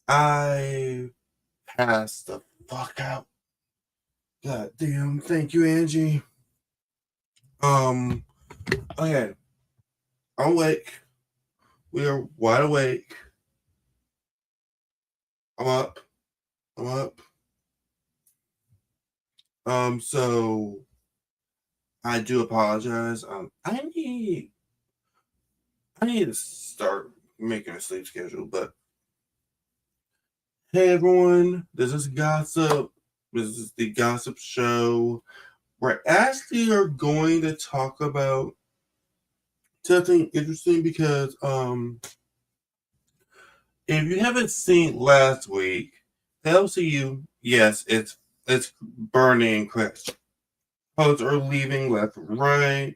I passed the fuck out. God damn. Thank you, Angie. Okay. I'm awake. We are wide awake. I'm up. I'm up. So I do apologize. I need to start making a sleep schedule, but hey everyone, this is Gossip. This is the Gossip Show. We actually are going to talk about something interesting because if you haven't seen last week, the LCU, yes, it's burning and crashing. Hosts are leaving left and right.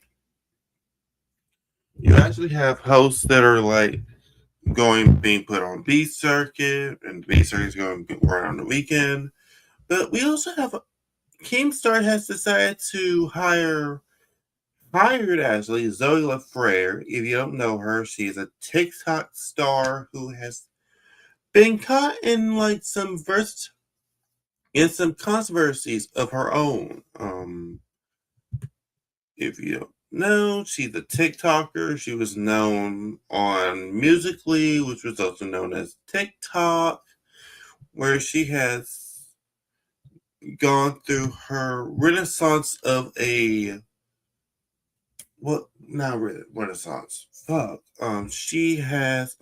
You actually have hosts that are like being put on B circuit, and B circuit is going to run on the weekend. But we also have Keemstar has decided to hired actually Zoe LaVerne. If you don't know her, she's a TikTok star who has been caught in like some controversies of her own. If you don't know, she's a TikToker. She was known on Musically, which was also known as TikTok, where she has gone through her renaissance of a well, not really renaissance. Fuck. She has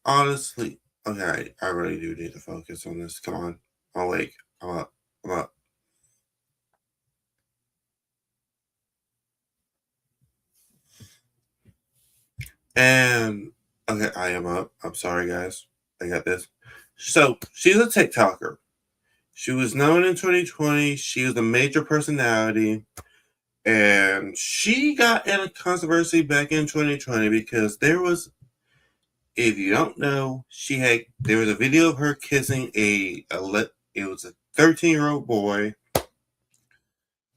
honestly. Okay, I really do need to focus on this. Come on, I'm awake. I'm up. I'm up. And okay, I am up. I'm sorry, guys. I got this. So she's a TikToker. She was known in 2020. She was a major personality, and she got in a controversy back in 2020 because there was, if you don't know, there was a video of her kissing it was a 13-year-old boy,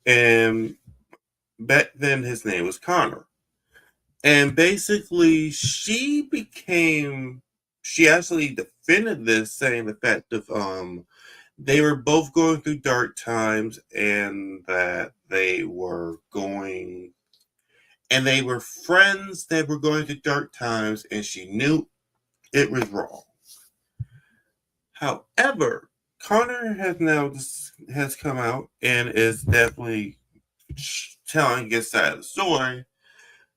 and back then his name was Connor. And basically, she actually defended this, saying the fact of they were both going through dark times, and that they were friends that were going through dark times, and she knew it was wrong. However, Connor has come out and is definitely telling his side of the story,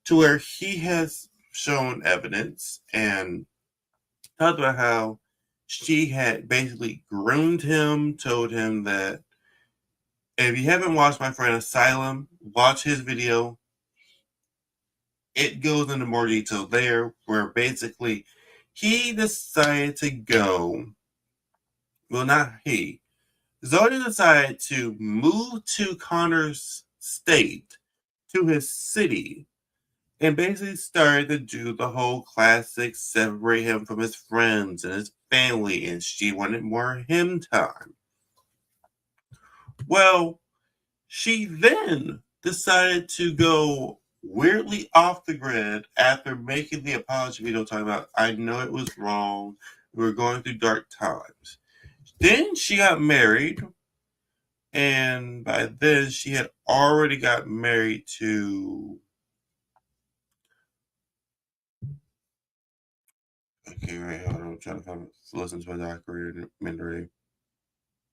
to where he has shown evidence and talked about how she had basically groomed him, told him that if you haven't watched my friend Asylum, watch his video. It goes into more detail there, where basically he decided to go. Well, not he. Zoe decided to move to Connor's state, to his city, and basically started to do the whole classic separate him from his friends and his family, and she wanted more him time. Well, she then decided to go weirdly off the grid after making the apology video talking about, I know it was wrong. We were going through dark times. Then she got married, and by then she had already got married to. Okay, right, hold on. I'm trying to listen to a documentary.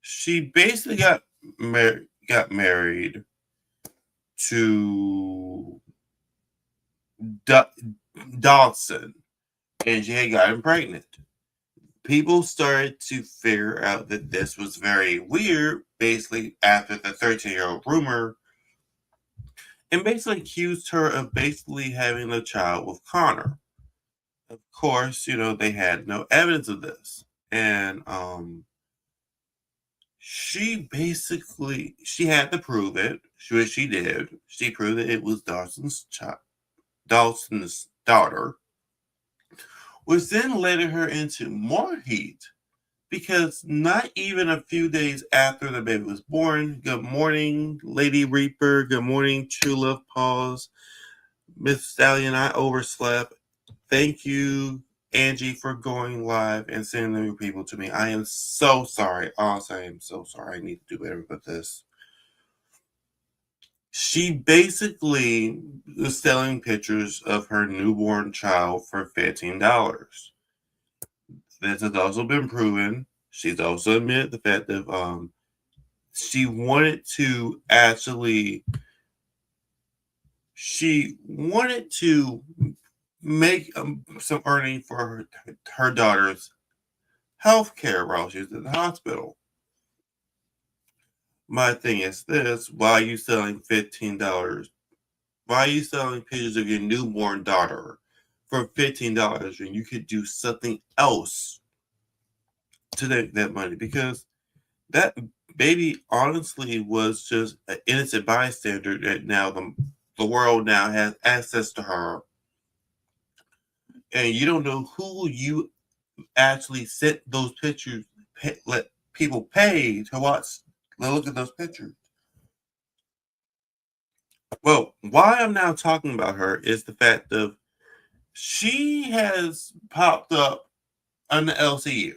She basically got married to Dawson, and she had gotten pregnant. People started to figure out that this was very weird, basically after the 13-year-old rumor, and basically accused her of basically having a child with Connor. Of course, they had no evidence of this. And she had to prove it. She did. She proved that it was Dawson's daughter, which then led her into more heat because not even a few days after the baby was born, good morning, Lady Reaper. Good morning, True Love Pause. Miss Stallion, I overslept. Thank you, Angie, for going live and sending the new people to me. I am so sorry. Honestly, I am so sorry. I need to do better with this. She basically was selling pictures of her newborn child for $15. This has also been proven. She's also admitted the fact that she wanted to actually make some earning for her daughter's health care while she was in the hospital. My thing is this: why are you selling $15? Why are you selling pictures of your newborn daughter for $15 when you could do something else to that money? Because that baby honestly was just an innocent bystander that now the world now has access to her, and you don't know who you actually sent those pictures. Let people pay to look at those pictures. Well, why I'm now talking about her is the fact of she has popped up on the LCU.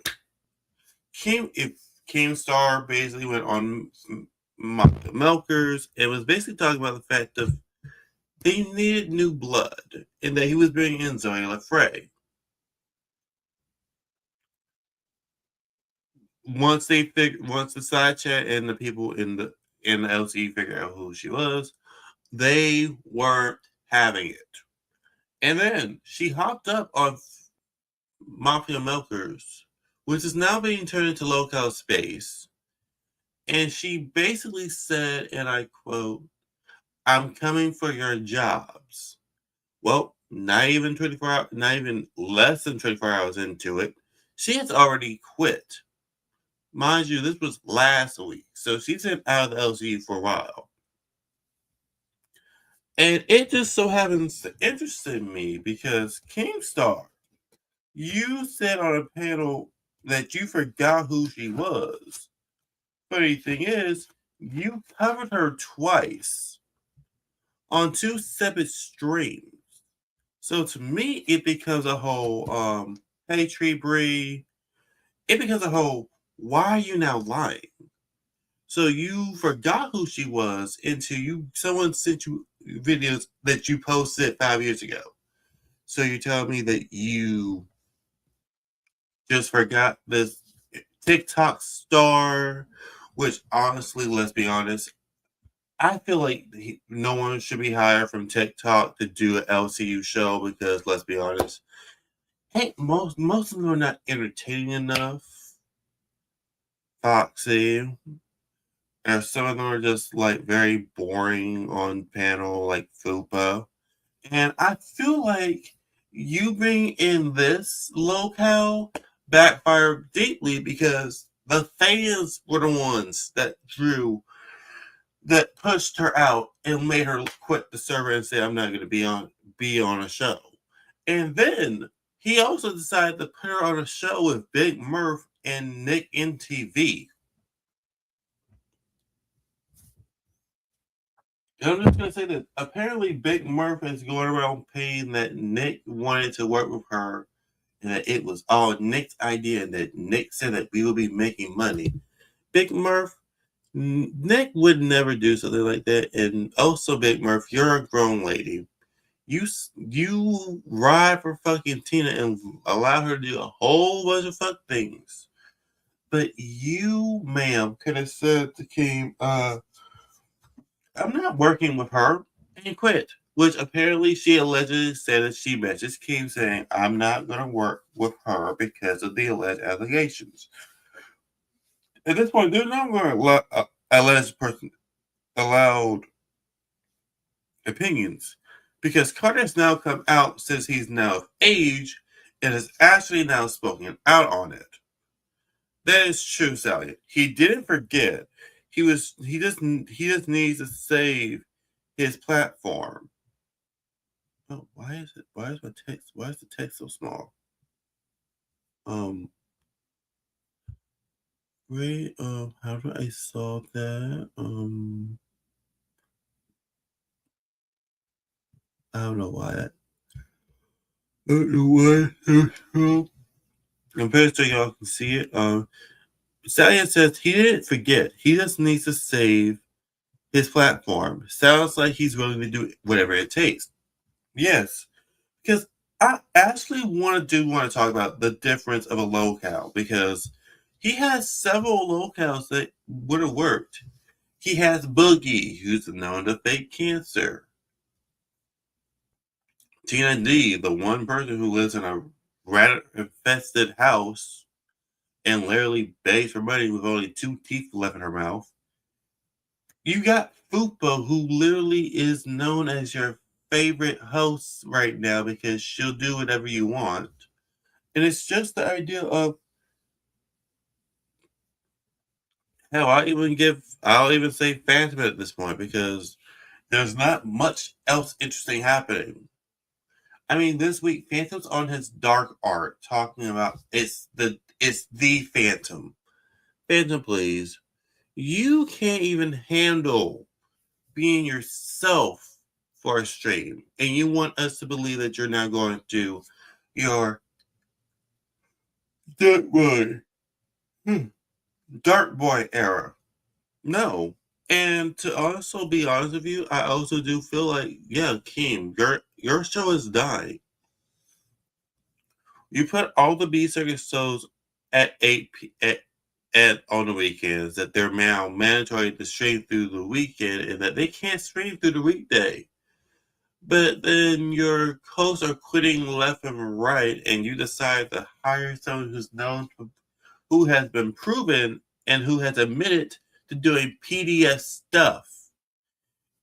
Keemstar basically went on Milkers and was basically talking about the fact of they needed new blood and that he was bringing in Zoe LaVerne. Once the side chat and the people in the LCU figured out who she was, they weren't having it. And then she hopped up on Mafia Milkers, which is now being turned into Locale Space. And she basically said, and I quote, "I'm coming for your jobs." Well, not even less than 24 hours into it, she has already quit. Mind you, this was last week. So she's been out of the LCU for a while. And it just so happens to interest me because Keemstar, you said on a panel that you forgot who she was. Funny thing is, you covered her twice on two separate streams. So to me, it becomes a whole, hey Tree Bree, it becomes a whole, why are you now lying? So you forgot who she was until someone sent you videos that you posted 5 years ago. So you're telling me that you just forgot this TikTok star, which honestly, let's be honest, I feel like no one should be hired from TikTok to do an LCU show because let's be honest, hey, most of them are not entertaining enough. Foxy, and some of them are just like very boring on panel, like Fupa. And I feel like you being in this locale backfired deeply because the fans were the ones that pushed her out and made her quit the server and say, "I'm not going to be on a show." And then he also decided to put her on a show with Big Murph and Nick NTV. And I'm just going to say that apparently Big Murph is going around paying that Nick wanted to work with her and that it was all Nick's idea and that Nick said that we will be making money. Big Murph, Nick would never do something like that. And also, Big Murph, you're a grown lady. You ride for fucking Tina and allow her to do a whole bunch of fuck things. But you, ma'am, could have said to Kim, I'm not working with her and quit. Which apparently she allegedly said that she messaged Kim saying, I'm not going to work with her because of the alleged allegations. At this point, there's no more alleged person allowed opinions because Carter has now come out since he's now of age and has actually now spoken out on it. That is true, Sally. He didn't forget. He just needs to save his platform. Oh, why is the text so small? Um Wait, how do I solve that? I don't know why. I don't know why. I'm pretty sure y'all can see it. Stallion says he didn't forget. He just needs to save his platform. Sounds like he's willing to do whatever it takes. Yes, because I actually want to talk about the difference of a locale because he has several locales that would have worked. He has Boogie, who's known to fake cancer. Tina D, the one person who lives in a rat infested house and literally begs for money with only two teeth left in her mouth. You got Fupa, who literally is known as your favorite host right now because she'll do whatever you want. And it's just the idea of hell, I'll even say Phantom at this point because there's not much else interesting happening. I mean, this week Phantom's on his dark art talking about it's the Phantom. Phantom, please. You can't even handle being yourself for a stream, and you want us to believe that you're now going to your dark boy, dark boy era. No. And to also be honest with you, I also do feel like, yeah, Keem, your show is dying. You put all the B circus shows at 8 on the weekends that they're now mandatory to stream through the weekend and that they can't stream through the weekday. But then your hosts are quitting left and right, and you decide to hire someone who has been proven and who has admitted to doing PDF stuff.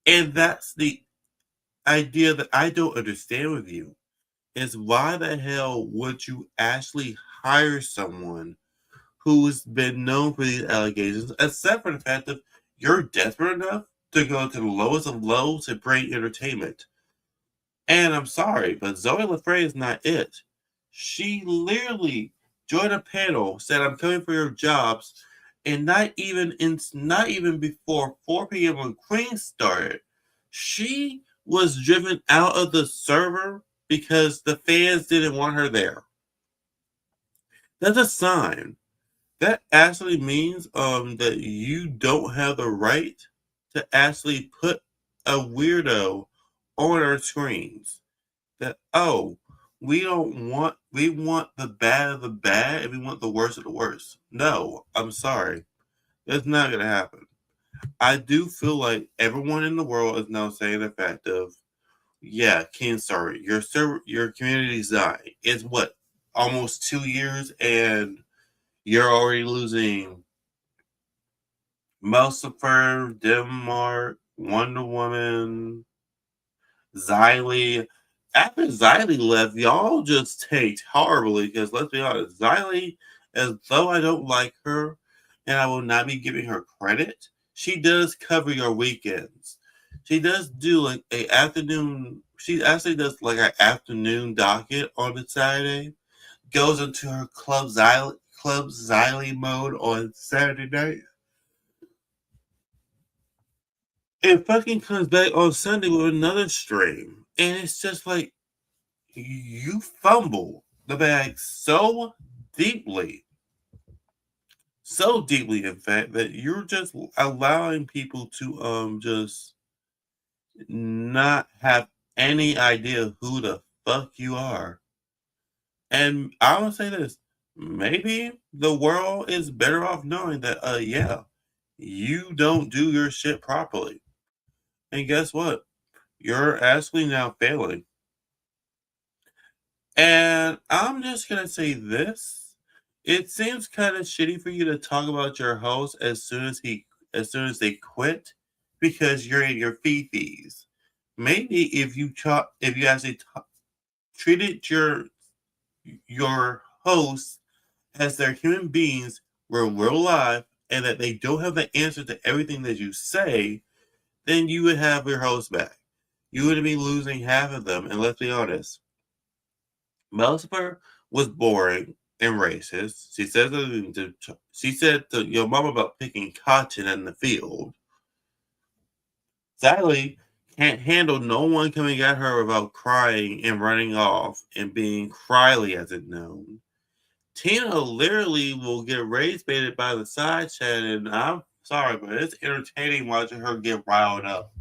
And that's the idea that I don't understand with you is why the hell would you actually hire someone who's been known for these allegations, except for the fact that you're desperate enough to go to the lowest of lows to bring entertainment. And I'm sorry, but Zoe LaVerne is not it. She literally joined a panel, said, "I'm coming for your jobs," and not even before 4 p.m. when Queen started, she was driven out of the server because the fans didn't want her there. That's a sign. That actually means that you don't have the right to actually put a weirdo on our screens. That we want the bad of the bad and we want the worst of the worst. No, I'm sorry. That's not gonna happen. I do feel like everyone in the world is now saying the fact of, yeah, Keemstar, your community's dying. It's what, almost 2 years and you're already losing Lucifer, Denmark, Wonder Woman, Xylee. After Xylee left, y'all just tanked horribly because let's be honest, Xylee, as though I don't like her and I will not be giving her credit, she does cover your weekends. She does do like a afternoon. She actually does like an afternoon docket on a Saturday. Goes into her Club Xylee mode on Saturday night. And fucking comes back on Sunday with another stream. And it's just like you fumble the bag deeply, so deeply, in fact, that you're just allowing people to just not have any idea who the fuck you are. And I will say this: maybe the world is better off knowing that, yeah, you don't do your shit properly. And guess what? You're actually now failing. And I'm just gonna say this. It seems kind of shitty for you to talk about your host as soon as they quit because you're in your fee-fees. Maybe if you actually treated your hosts as their human beings were real life and that they don't have the answer to everything that you say, then you would have your host back. You wouldn't be losing half of them. And let's be honest, Lucifer was boring. and racist. She said to your mom about picking cotton in the field. Sadly, can't handle no one coming at her about crying and running off and being cryly as it known. Tina literally will get race baited by the side chat, and I'm sorry, but it's entertaining watching her get riled up.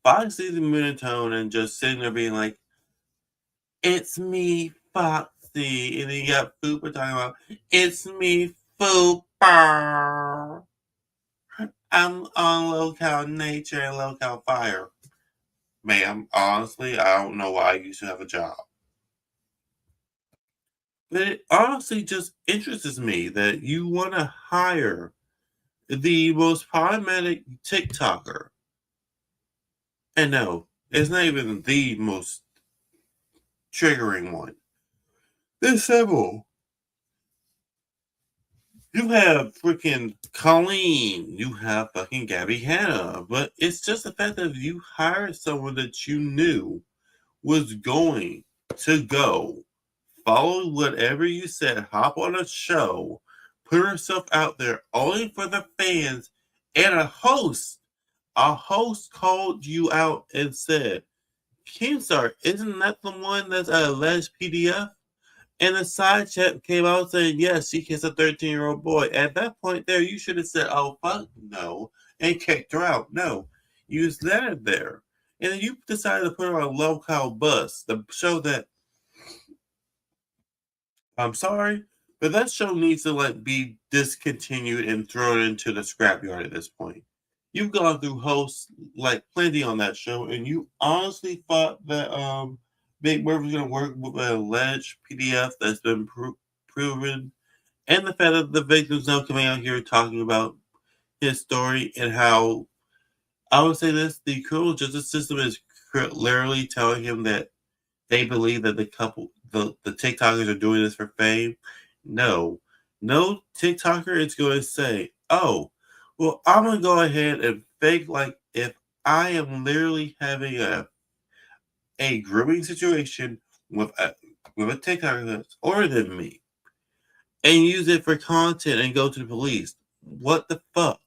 Fox sees the monotone and just sitting there being like, "It's me, Foxy," and then you got Fupa talking about, "It's me, Fupa. I'm on local nature and local fire." Ma'am, honestly, I don't know why you should have a job. But it honestly just interests me that you want to hire the most problematic TikToker. And no, it's not even the most triggering one. There's several. You have freaking Colleen. You have fucking Gabby Hanna. But it's just the fact that you hired someone that you knew was going to go follow whatever you said, hop on a show, put herself out there only for the fans, and a host. A host called you out and said, Keemstar, isn't that the one that's a alleged PDF? And the side chat came out saying, yes, she kissed a 13-year-old boy. At that point there, you should have said, oh, fuck no, and kicked her out. No, you just let her there. And then you decided to put her on a local bus, the show that, I'm sorry, but that show needs to be discontinued and thrown into the scrapyard at this point. You've gone through hosts plenty on that show, and you honestly thought that Big Bird was going to work with an alleged PDF that's been proven, and the fact that the victim's now coming out here talking about his story and how I would say this: the criminal justice system is literally telling him that they believe that the TikTokers are doing this for fame. No, no TikToker is going to say, "Oh, well, I'm going to go ahead and fake like if I am literally having a grooming situation with a TikToker that's older than me, and use it for content and go to the police. What the fuck?"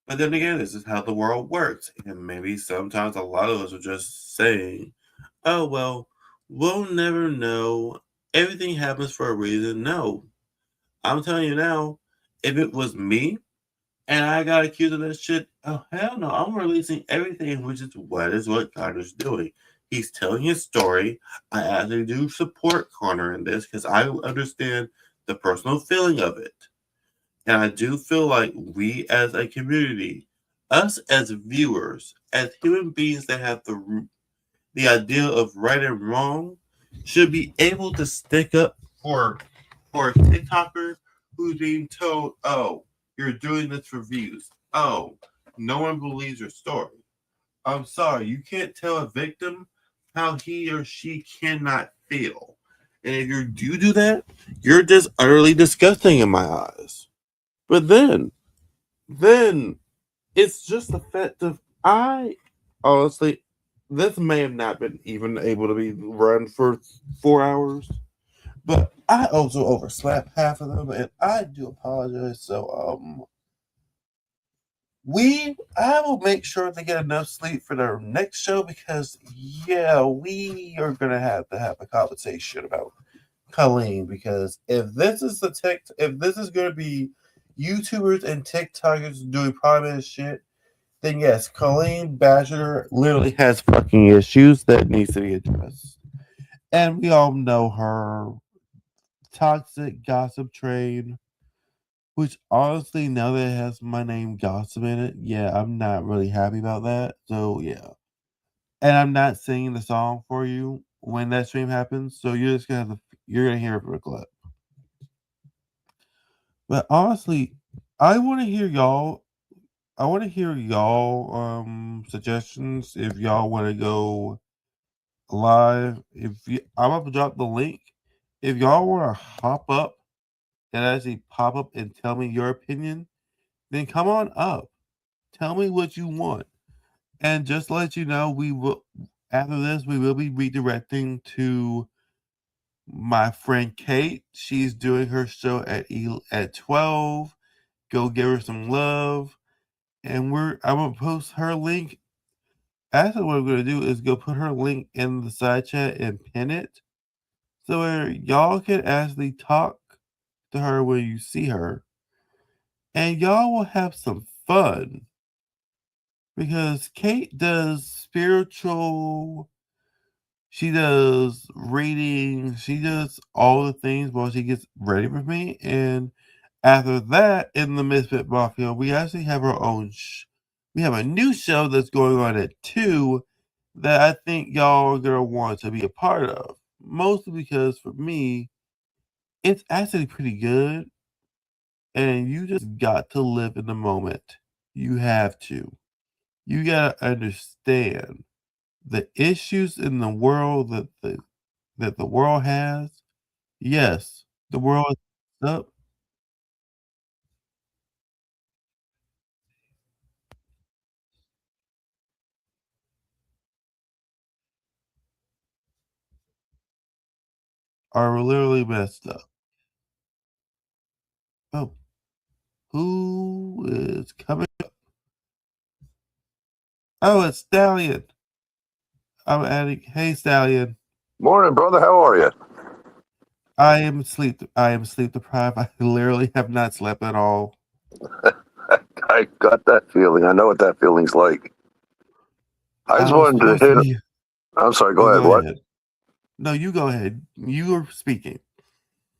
But then again, this is how the world works, and maybe sometimes a lot of us are just saying, oh, well, we'll never know. Everything happens for a reason. No, I'm telling you now, if it was me and I got accused of that shit, oh, hell no, I'm releasing everything, which is what Connor's doing. He's telling his story. I actually do support Connor in this because I understand the personal feeling of it. And I do feel like we as a community, us as viewers, as human beings that have the idea of right and wrong should be able to stick up for a TikToker who's being told, "Oh, you're doing this for views. Oh, no one believes your story." I'm sorry, you can't tell a victim how he or she cannot feel. And if you do that, you're just utterly disgusting in my eyes. But then it's just the fact of I honestly, this may have not been even able to be run for 4 hours, but I also overslept half of them, and I do apologize. So I will make sure they get enough sleep for their next show because yeah, we are gonna have to have a conversation about Colleen because if this is gonna be YouTubers and TikTokers doing private shit, then yes, Colleen Badger literally has fucking issues that needs to be addressed. And we all know her toxic gossip train, which honestly, now that it has my name Gossip in it, yeah, I'm not really happy about that. So yeah. And I'm not singing the song for you when that stream happens, so you're gonna hear it for a clip. But honestly, I wanna hear y'all I want to hear y'all suggestions if y'all want to go live. I'm about to drop the link. If y'all want to hop up and actually pop up and tell me your opinion, then come on up. Tell me what you want. And just to let you know, After this, we will be redirecting to my friend Kate. She's doing her show at 12. Go give her some love. And I'm gonna post her link. Actually, what I'm gonna do is go put her link in the side chat and pin it. So where y'all can actually talk to her when you see her. And y'all will have some fun. Because Kate does spiritual, she does reading, she does all the things while she gets ready for me. And after that, in the Misfit Mafia, we actually have our own. We have a new show that's going on at 2 that I think y'all are gonna want to be a part of. Mostly because for me, it's actually pretty good, and you just got to live in the moment. You have to. You gotta understand the issues in the world that the world has. Yes, the world is up. Are literally messed up. Oh, who is coming up? Oh, it's Stallion. I'm adding. Hey, Stallion. Morning, brother. How are you? I am sleep. I am sleep deprived. I literally have not slept at all. I got that feeling. I know what that feeling's like. I I just was wanted to supposed to hit. be. I'm sorry. Go Oh, ahead. go What? ahead. No, you go ahead. You are speaking.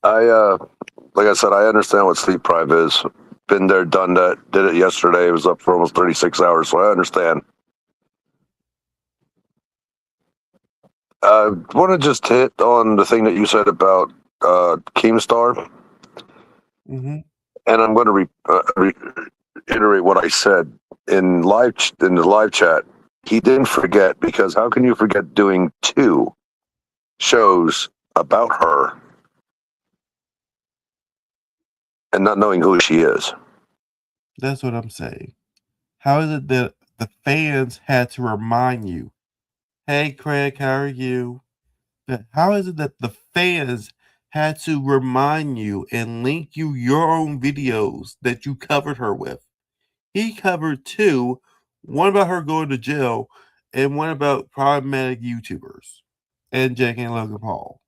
Like I said, I understand what sleep deprived is. Been there, done that. Did it yesterday. It was up for almost 36 hours, so I understand. I want to just hit on the thing that you said about Keemstar, Mm-hmm. and I'm going to reiterate what I said in the live chat. He didn't forget because how can you forget doing 2 shows about her and not knowing who she is? That's what I'm saying. How is it that the fans had to remind you? Hey, Craig, how are you? How is it that the fans had to remind you and link you your own videos that you covered her with? He covered 2, one about her going to jail and one about problematic YouTubers and Jake and Logan Paul.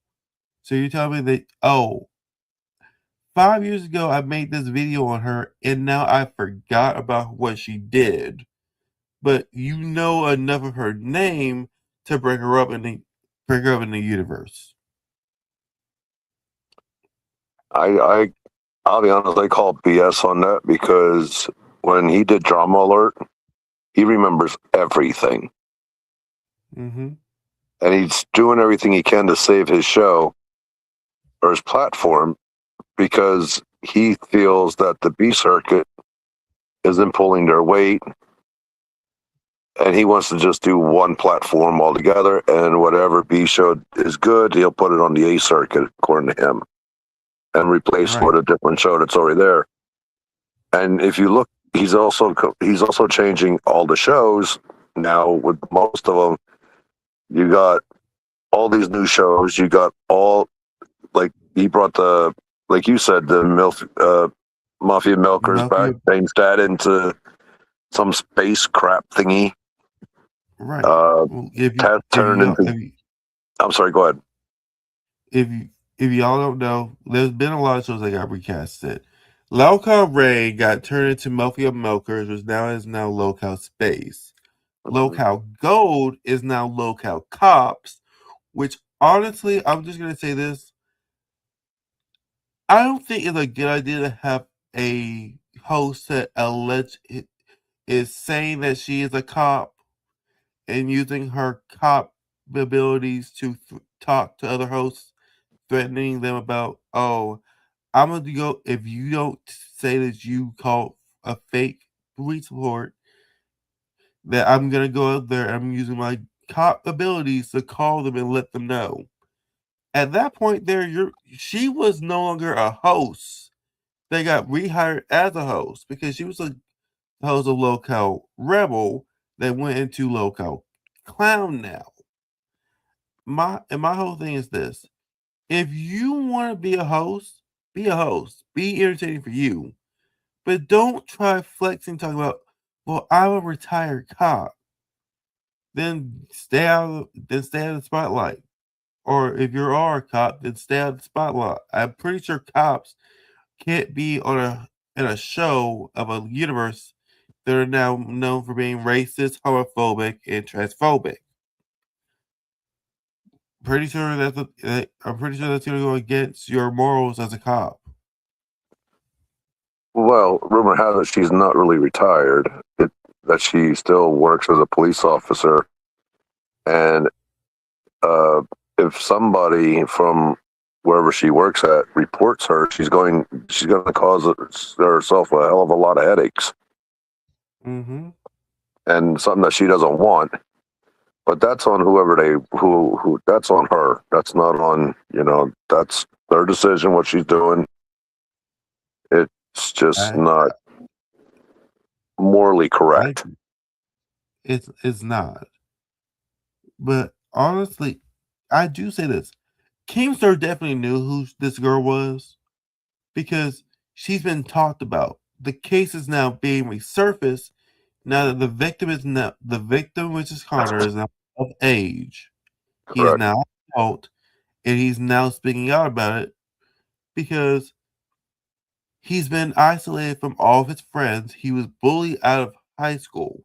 So you tell me that, oh, 5 years ago I made this video on her and now I forgot about what she did. But you know enough of her name to bring her up in the universe. I I'll be honest, I call BS on that because when he did Drama Alert, he remembers everything. Mm-hmm. And he's doing everything he can to save his show or his platform because he feels that the B circuit isn't pulling their weight and he wants to just do one platform altogether, and whatever B show is good, he'll put it on the A circuit according to him and replace it Right. with a different show that's already there. And if you look, he's also changing all the shows now. With most of them, you got all these new shows. You got all like he brought the like you said the Mafia Milkers back, Mafia. changed that into some space crap thingy. Right. Uh, Well, Taz turned into. I'm sorry. Go ahead. if y'all don't know, there's been a lot of shows that got recasted. Locale Ray got turned into Mafia Milkers, which now is now Locale Space. Mhm. Locale Gold is now Locale Cops, which honestly, I'm just gonna say this. I don't think it's a good idea to have a host that is saying that she is a cop and using her cop abilities to talk to other hosts, threatening them about, oh, I'm going to go, if you don't say that you call a fake police report, that I'm going to go out there and I'm using my cop abilities to call them and let them know. At that point, she was no longer a host. They got rehired as a host because she was a host of Locale Rebel that went into Locale Clown now. my whole thing is this: if you want to be a host, be a host. Be entertaining for you, but don't try flexing. Talking about, well, I'm a retired cop. Then stay out. Then stay out of the spotlight. Or if you are a cop, then stay out of the spotlight. I'm pretty sure cops can't be on a show of a universe that are now known for being racist, homophobic, and transphobic. I'm pretty sure that's going to go against your morals as a cop. Well, rumor has it she's not really retired. That she still works as a police officer, and uh, if somebody from wherever she works at reports her, she's going to cause herself a hell of a lot of headaches, Mm-hmm. and something that she doesn't want. But that's on whoever who that's on her. That's not on, that's their decision what she's doing. It's just I, not morally I, correct. it's not. But honestly, I do say this: Keemstar definitely knew who this girl was because she's been talked about. The case is now being resurfaced now that the victim, which is Connor, is now of age. He is Correct. now adult, and he's now speaking out about it because he's been isolated from all of his friends. He was bullied out of high school,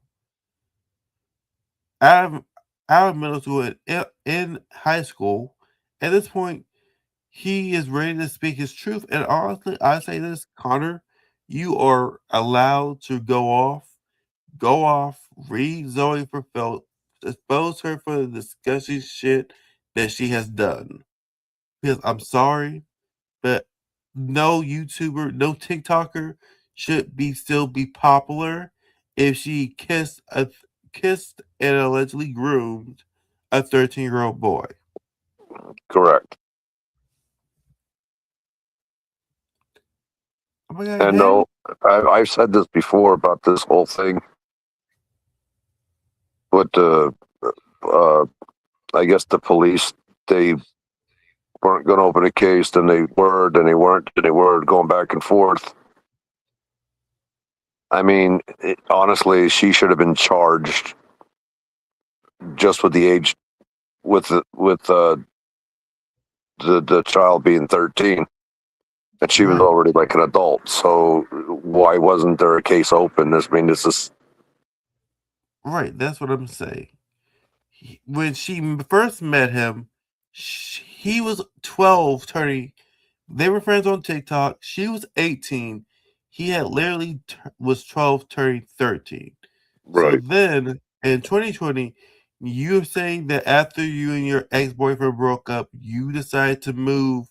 out of, out of middle school, and in high school. At this point, he is ready to speak his truth. And honestly, I say this, Connor, you are allowed to go off, read Zoe for Felt, expose her for the disgusting shit that she has done. Because I'm sorry, but no YouTuber, no TikToker should be still be popular if she kissed and allegedly groomed a 13-year-old boy. Correct. Oh my god, And no, I've said this before about this whole thing, but uh, I guess the police, they weren't going to open a case, then they were, then they weren't, then they were, going back and forth. I mean, honestly, she should have been charged just with the age, with the child being 13, and she was right, already like an adult. So why wasn't there a case open? This is right. That's what I'm saying. When she first met him, he was 12, turning. They were friends on TikTok. She was 18. He had literally was 12, turning 13. So right. then in 2020, you're saying that after you and your ex boyfriend broke up, you decided to move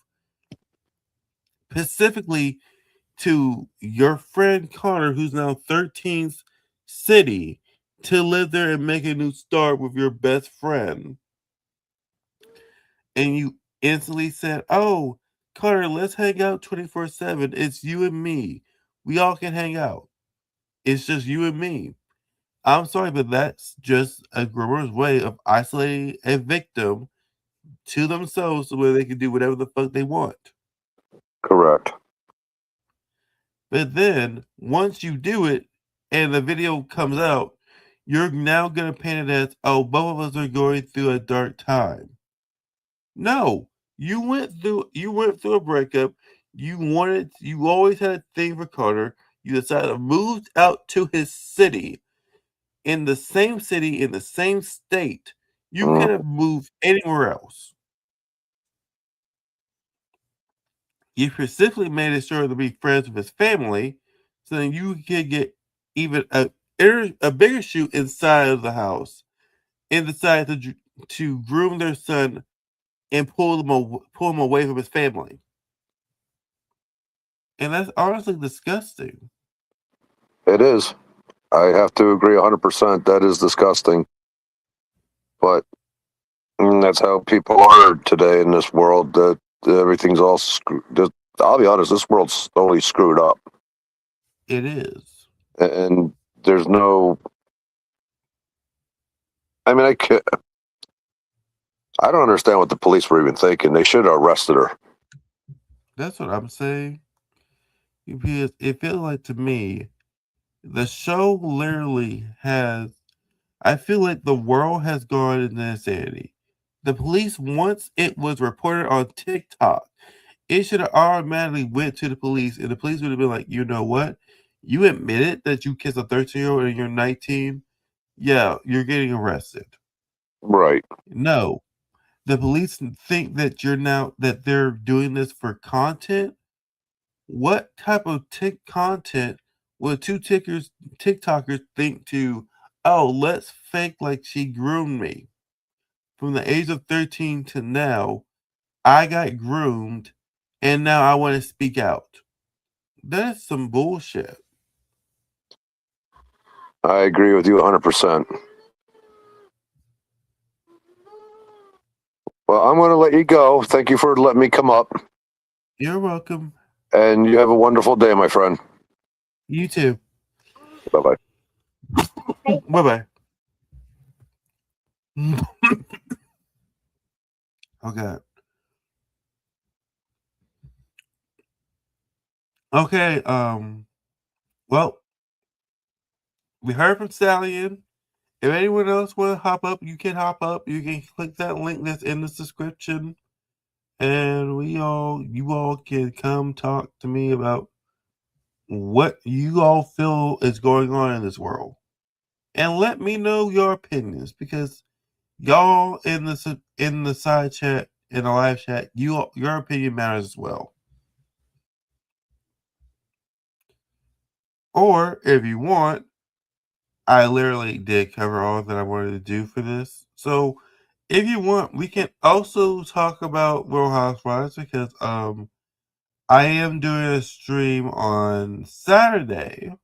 specifically to your friend Connor, who's now 13's city, to live there and make a new start with your best friend. And you instantly said, "Oh, Connor, let's hang out 24/7. It's you and me. We all can hang out. It's just you and me." I'm sorry, but that's just a groomer's way of isolating a victim to themselves so where they can do whatever the fuck they want. Correct. But then once you do it and the video comes out, you're now gonna paint it as, oh, both of us are going through a dark time. No, you went through a breakup. You always had a thing for Carter. You decided to move out to his city, in the same state. You could have Mm, moved anywhere else. You specifically made it sure to be friends with his family, so then you could get even a bigger shoot inside of the house, and decide to groom their son and pull him away from his family. And that's honestly disgusting. it is. I have to agree 100%. That is disgusting. But that's how people are today in this world. That everything's all screwed. I'll be honest. This world's totally screwed up, It is. and there's no. I mean, I don't understand what the police were even thinking. They should have arrested her. That's what I'm saying. Because it feels like to me, the show literally has. I feel like the world has gone into insanity. The police, once it was reported on TikTok, it should have automatically went to the police, and the police would have been like, you know what? You admitted that you kissed a 13-year-old and you're 19. Yeah, you're getting arrested. Right. No, the police think that they're doing this for content. What type of content would two TikTokers think to? Oh, let's fake like she groomed me. From the age of 13 to now, I got groomed, and now I want to speak out. That is some bullshit. I agree with you 100%. Well, I'm going to let you go. Thank you for letting me come up. You're welcome. And you have a wonderful day, my friend. You too. Bye-bye. Bye bye. Oh god. Okay. Well, we heard from Stallion. If anyone else want to hop up, you can hop up. You can click that link that's in the description, and you all can come talk to me about what you all feel is going on in this world, and let me know your opinions because y'all in the side chat in the live chat, your opinion matters as well. Or if you want, I literally did cover all that I wanted to do for this. So if you want, we can also talk about Real Housewives because I am doing a stream on Saturday.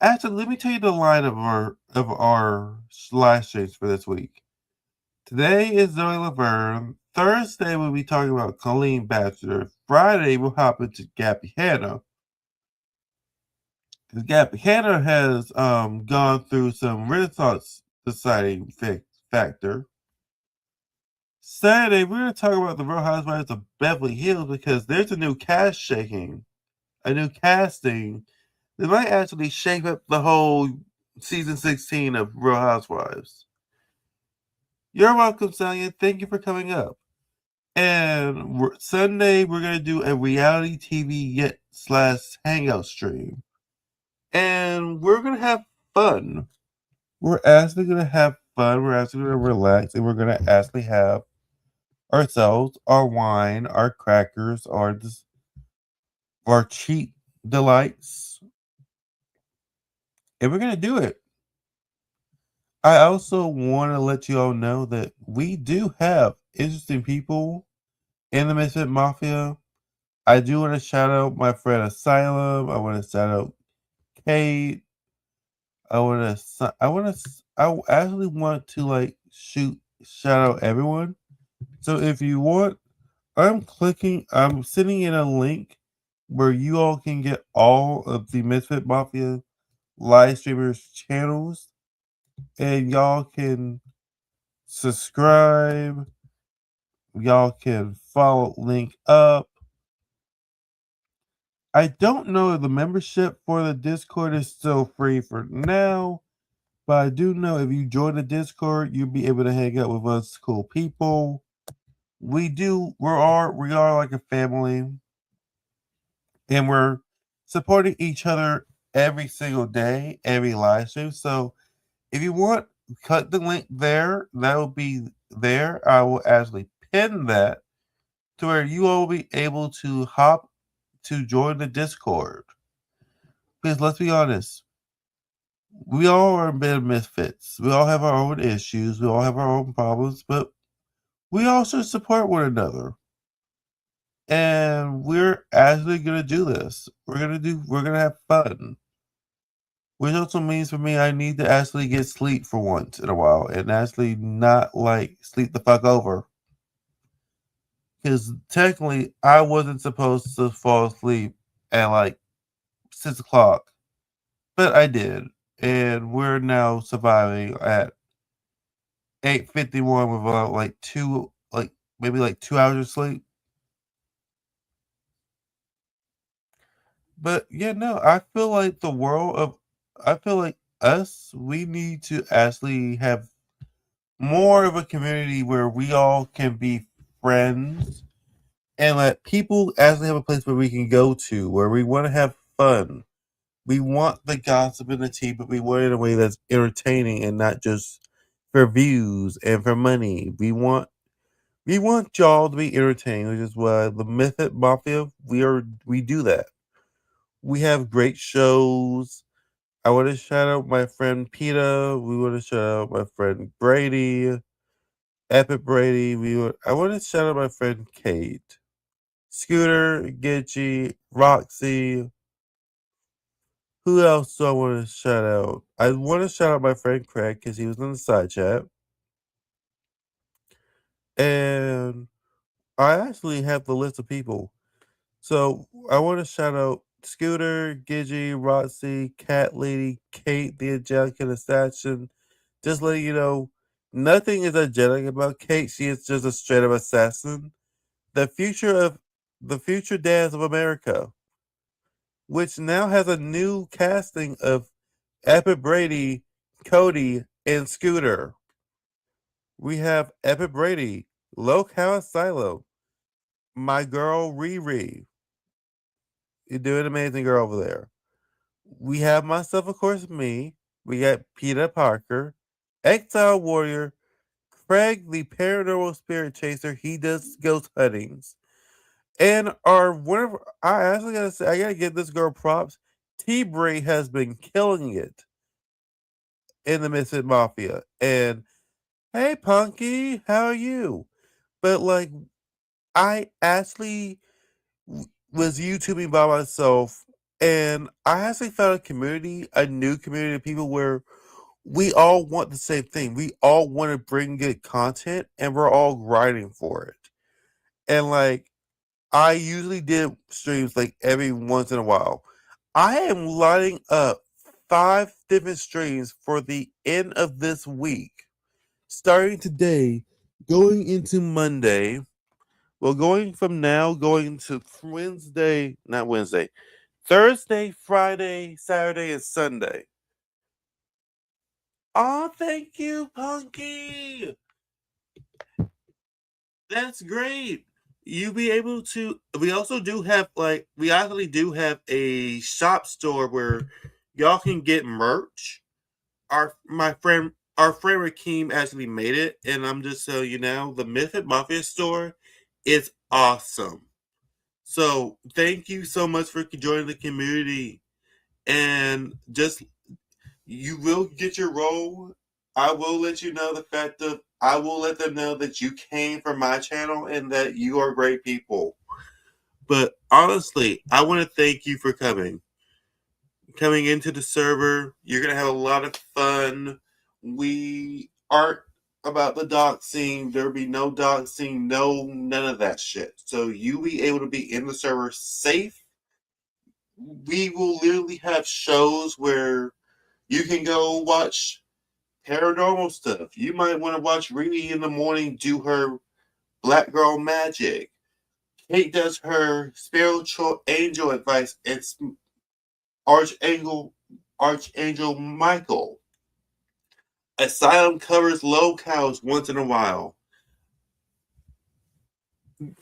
Actually, let me tell you the line of our live streams for this week. Today is Zoe LaVerne. Thursday we'll be talking about Colleen Batchelor. Friday we'll hop into Gabby Hanna. Because Gabby Hanna has gone through some Renaissance deciding factor. Saturday we're going to talk about the Real Housewives of Beverly Hills because there's a new cast shaking, a new casting. They might actually shake up the whole season 16 of Real Housewives. You're welcome, Celia. Thank you for coming up. And Sunday, we're going to do a reality TV / hangout stream. And we're going to have fun. We're actually going to have fun. We're actually going to relax. And we're going to actually have ourselves, our wine, our crackers, our cheap delights. And we're going to do it. I also want to let you all know that we do have interesting people in the Misfit Mafia. I do want to shout out my friend Asylum. I want to shout out Kate. I actually want to shout out everyone. So if you want, I'm sending in a link where you all can get all of the Misfit Mafia live streamers channels and y'all can subscribe. Y'all can follow, link up. I don't know if the membership for the Discord is still free for now, but I do know if you join the Discord, you'll be able to hang out with us cool people. We are like a family, and we're supporting each other every single day, every live stream. So if you want, cut the link there. That will be there. I will actually pin that to where you all will be able to hop to join the Discord. Because let's be honest, we all are a bit of misfits. We all have our own issues. We all have our own problems, but we also support one another. And we're actually gonna do this. We're gonna have fun. Which also means for me I need to actually get sleep for once in a while and actually not sleep the fuck over. Because technically I wasn't supposed to fall asleep at 6 o'clock. But I did. And we're now surviving at 8:51 with about maybe 2 hours of sleep. But yeah, no, I feel like I feel like us, we need to actually have more of a community where we all can be friends and let people actually have a place where we can go to, where we want to have fun. We want the gossip and the tea, but we want it in a way that's entertaining and not just for views and for money. We want y'all to be entertained, which is why the Mythic Mafia, we do that. We have great shows. I want to shout out my friend Peta. We want to shout out my friend Brady, Epic Brady. I want to shout out my friend Kate, Scooter, Gitchy, Roxy. Who else do I want to shout out? I want to shout out my friend Craig because he was in the side chat. And I actually have the list of people. So I want to shout out Scooter, Gidgy, Roxy, Cat Lady, Kate, the angelic assassin. Just letting you know, nothing is angelic about Kate. She is just a straight up assassin. The future of the future dance of America, which now has a new casting of Epic Brady, Cody, and Scooter. We have Epic Brady, Locale Asylum, my girl Riri. You're doing an amazing girl over there. We have myself, of course, me. We got Peter Parker, Exile Warrior, Craig the Paranormal Spirit Chaser. He does ghost huntings. And our one of I actually gotta say, I gotta give this girl props. T Bray has been killing it in the Misfit Mafia. And hey Punky, how are you? But like I actually was YouTubing by myself and I actually found a new community of people where we all want the same thing. We all want to bring good content and we're all grinding for it. And like I usually did streams like every once in a while. I am lining up 5 different streams for the end of this week. Starting today, going into Monday. Well, going from now, going to not Wednesday, Thursday, Friday, Saturday, and Sunday. Oh, thank you, Punky. That's great. You be able to. We also do have we actually do have a shop store where y'all can get merch. Our friend Rakeem actually made it, and I'm just so you know, the Mythic Mafia store is awesome. So thank you so much for joining the community, and just you will get your role. I will let you know the fact of I will let them know that you came from my channel and that you are great people. But honestly, I want to thank you for coming into the server. You're gonna have a lot of fun. We aren't about the doxing. There'll be no doxing, none of that shit. So you be able to be in the server safe. We will literally have shows where you can go watch paranormal stuff. You might want to watch Riri in the morning do her black girl magic. Kate does her spiritual angel advice. It's Archangel Archangel Michael. Asylum covers low cows once in a while.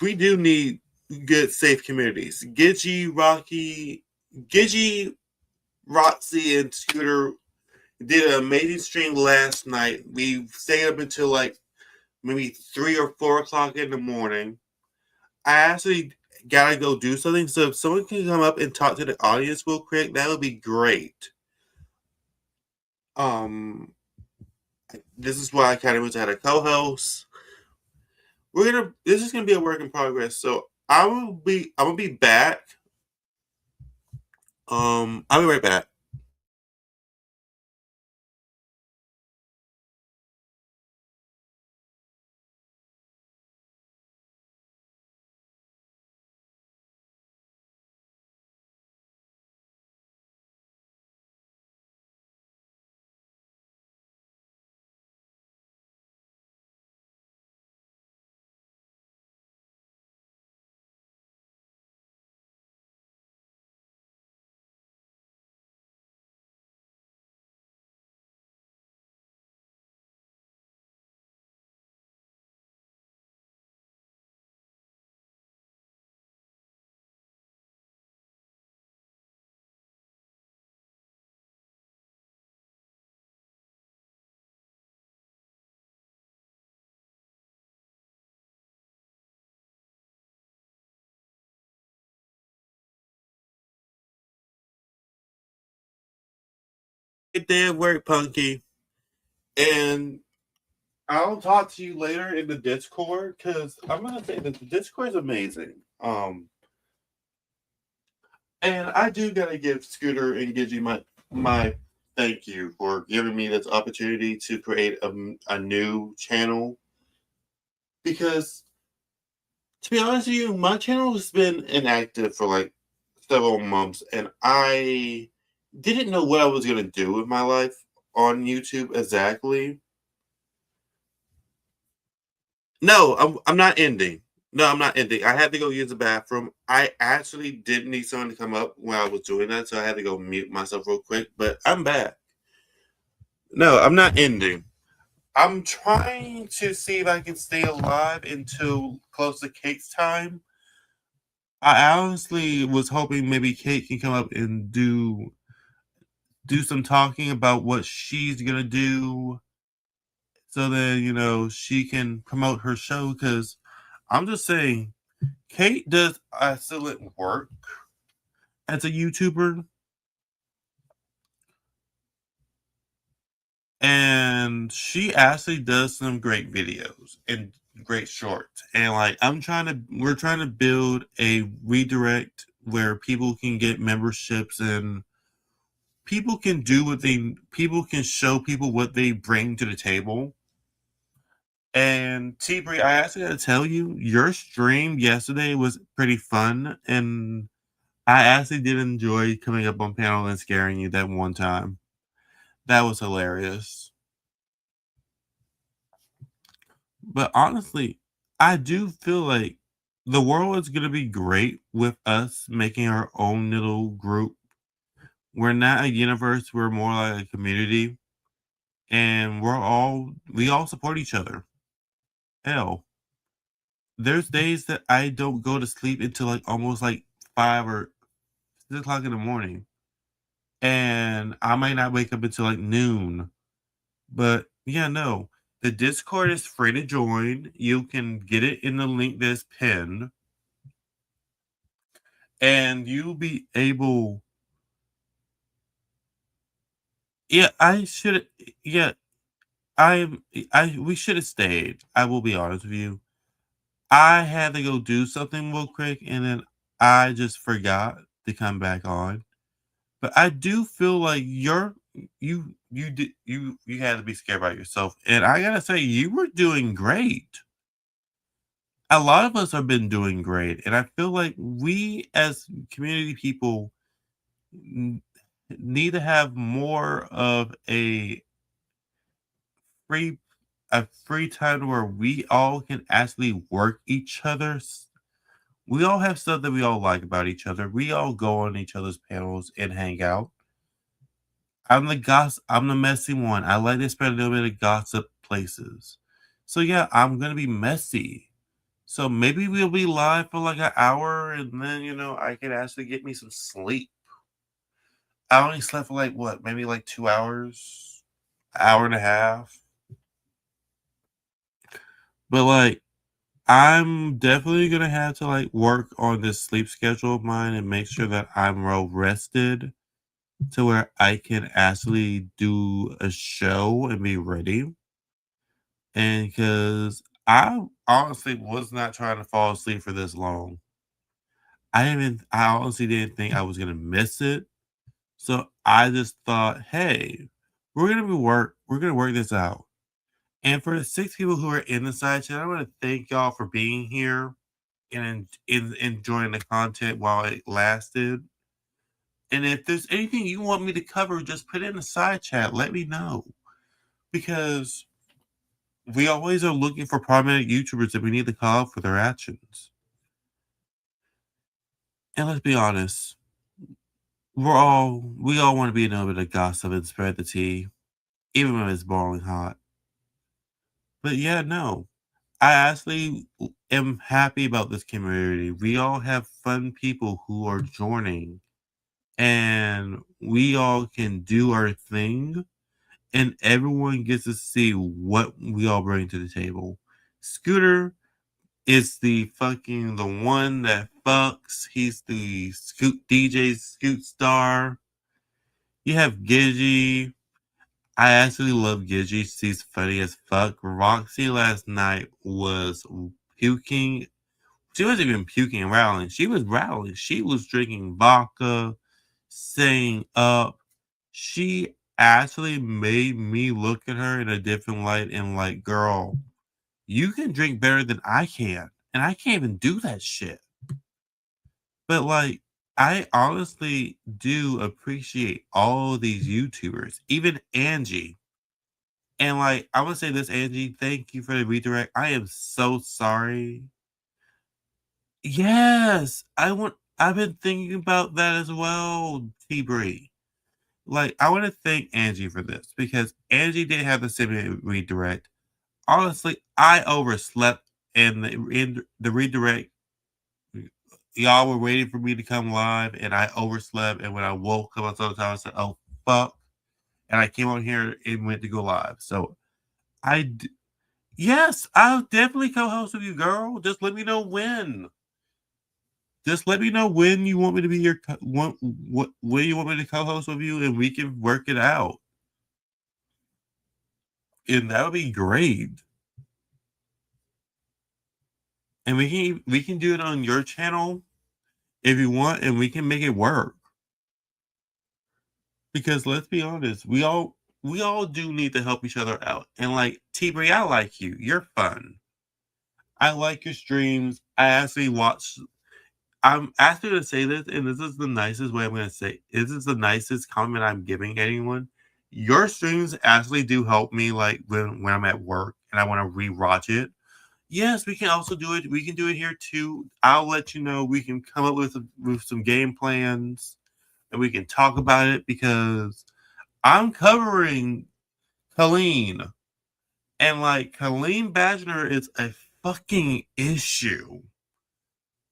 We do need good, safe communities. Gidgy, Roxy, and Scooter did an amazing stream last night. We stayed up until maybe 3 or 4 o'clock in the morning. I actually gotta go do something, so if someone can come up and talk to the audience real quick, that would be great. Um, this is why I kind of wish I had a co-host. This is gonna be a work in progress, so I'm gonna be back. I'll be right back. day at work, Punky. And I'll talk to you later in the Discord because I'm gonna say that the Discord is amazing. And I do gotta give Scooter and Gigi my thank you for giving me this opportunity to create a new channel. Because to be honest with you, my channel has been inactive for like several months, and I didn't know what I was gonna do with my life on YouTube exactly. No, I'm not ending. No, I'm not ending. I had to go use the bathroom. I actually did need someone to come up while I was doing that, so I had to go mute myself real quick. But I'm back. No, I'm not ending. I'm trying to see if I can stay alive until close to Kate's time. I honestly was hoping maybe Kate can come up and do some talking about what she's gonna do, so that she can promote her show. Because I'm just saying, Kate does excellent work as a YouTuber, and she actually does some great videos and great shorts. And like we're trying to build a redirect where people can get memberships and people can show people what they bring to the table. And T-Bree, I actually gotta tell you, your stream yesterday was pretty fun, and I actually did enjoy coming up on panel and scaring you that one time. That was hilarious. But honestly, I do feel like the world is gonna be great with us making our own little group. We're not a universe, we're more like a community, and we all support each other. Hell, there's days that I don't go to sleep until like almost like 5 or 6 o'clock in the morning. And I might not wake up until like noon. But yeah, no. The Discord is free to join. You can get it in the link that's pinned. And you'll be able. Yeah, I should. Yeah, we should have stayed. I will be honest with you. I had to go do something real quick, and then I just forgot to come back on. But I do feel like you had to be scared about yourself, and I gotta say you were doing great. A lot of us have been doing great, and I feel like we as community people n- need to have more of free a free time where we all can actually work each other's. We all have stuff that we all like about each other. We all go on each other's panels and hang out. I'm the messy one. I like to spread a little bit of gossip places. So yeah, I'm gonna be messy. So maybe we'll be live for like an hour, and then I can actually get me some sleep. I only slept for like what, maybe like 2 hours, hour and a half. But like I'm definitely gonna have to like work on this sleep schedule of mine and make sure that I'm well rested to where I can actually do a show and be ready. And because I honestly was not trying to fall asleep for this long. I honestly didn't think I was gonna miss it. So I just thought, hey, we're gonna work this out. And for the 6 people who are in the side chat, I want to thank y'all for being here and enjoying the content while it lasted. And if there's anything you want me to cover, just put it in the side chat. Let me know. Because we always are looking for prominent YouTubers that we need to call out for their actions. And let's be honest, we all want to be a little bit of gossip and spread the tea, even when it's boiling hot. But yeah, no. I actually am happy about this community. We all have fun people who are joining, and we all can do our thing, and everyone gets to see what we all bring to the table. Scooter is the one that fucks. He's the Scoot DJ Scoot Star. You have Gigi. I actually love Gigi. She's funny as fuck. Roxy last night was puking. She wasn't even puking and rattling. She was rattling. She was drinking vodka, saying up. She actually made me look at her in a different light and like, girl, you can drink better than I can. And I can't even do that shit. But like, I honestly do appreciate all these YouTubers, even Angie. And like, I would say this, Angie, thank you for the redirect. I am so sorry. Yes, I've been thinking about that as well, T Bree. Like, I want to thank Angie for this because Angie didn't have the same redirect. Honestly, I overslept in the redirect. Y'all were waiting for me to come live, and I overslept. And when I woke up, I said, "Oh fuck!" And I came on here and went to go live. So yes, I'll definitely co-host with you, girl. Just let me know when. Just let me know when you want me to be your when you want me to co-host with you, and we can work it out. And that would be great. And we can do it on your channel if you want, and we can make it work. Because let's be honest, we all do need to help each other out. And like T-Bree, I like you. You're fun. I like your streams. I actually watch. I'm asking to say this, and this is the nicest way I'm going to say. This is the nicest comment I'm giving anyone. Your streams actually do help me, like when I'm at work and I want to rewatch it. Yes, we can also do it. We can do it here too. I'll let you know. We can come up with some game plans, and we can talk about it because I'm covering Colleen, and like Colleen Badger is a fucking issue.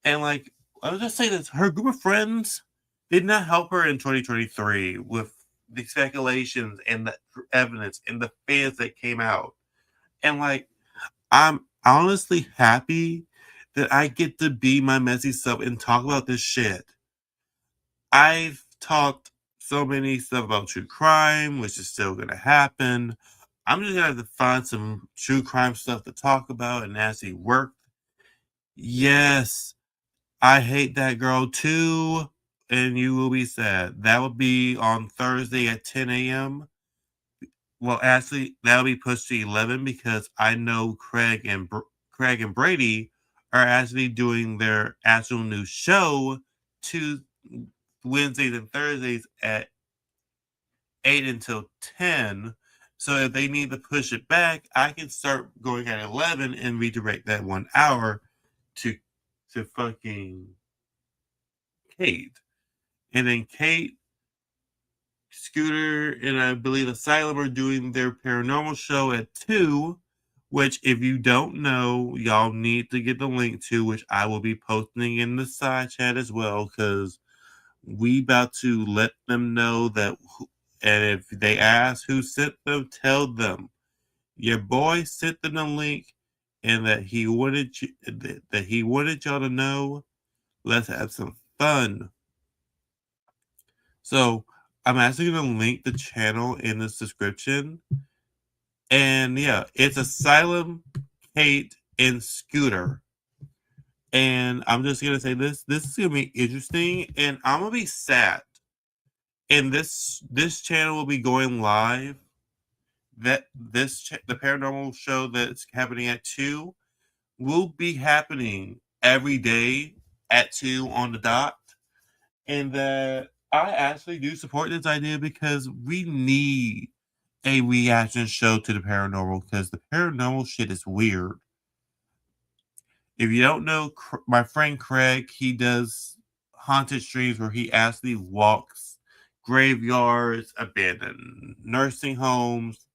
And like, I'll just say this: her group of friends did not help her in 2023 with the speculations and the evidence and the fans that came out. And like, I'm honestly happy that I get to be my messy self and talk about this shit. I've talked so many stuff about true crime, which is still going to happen. I'm just gonna have to find some true crime stuff to talk about and actually work. Yes, I hate that girl too, and you will be sad. That will be on Thursday at 10 a.m. Well, actually, that'll be pushed to 11 because I know Craig and Brady are actually doing their actual new show to Wednesdays and Thursdays at 8 until 10. So if they need to push it back, I can start going at 11 and redirect that 1 hour to fucking Kate. And then Kate, Scooter, and I believe Asylum are doing their paranormal show at 2, which if you don't know, y'all need to get the link to, which I will be posting in the side chat as well, because we about to let them know that, and if they ask who sent them, tell them your boy sent them the link, and that he wanted y'all to know. Let's have some fun. So I'm actually gonna link the channel in this description, and yeah, it's Asylum, Kate, and Scooter. And I'm just gonna say this: this is gonna be interesting, and I'm gonna be sad. And this channel will be going live. The paranormal show that's happening at 2 will be happening every day at 2 on the dot. And that I actually do support this idea because we need a reaction show to the paranormal because the paranormal shit is weird. If you don't know, my friend Craig, he does haunted streams where he actually walks graveyards, abandoned nursing homes,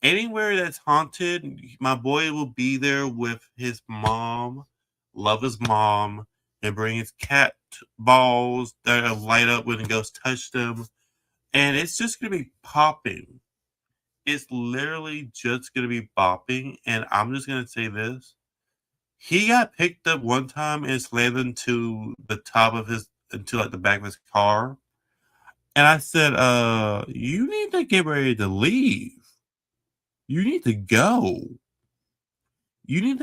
anywhere that's haunted. My boy will be there with his mom, love his mom, and bring his cat balls that light up when the ghost touch them. And it's just going to be popping. It's literally just going to be bopping. And I'm just going to say this. He got picked up one time and slammed into the top of into like the back of his car. And I said, you need to get ready to leave. You need to go. You need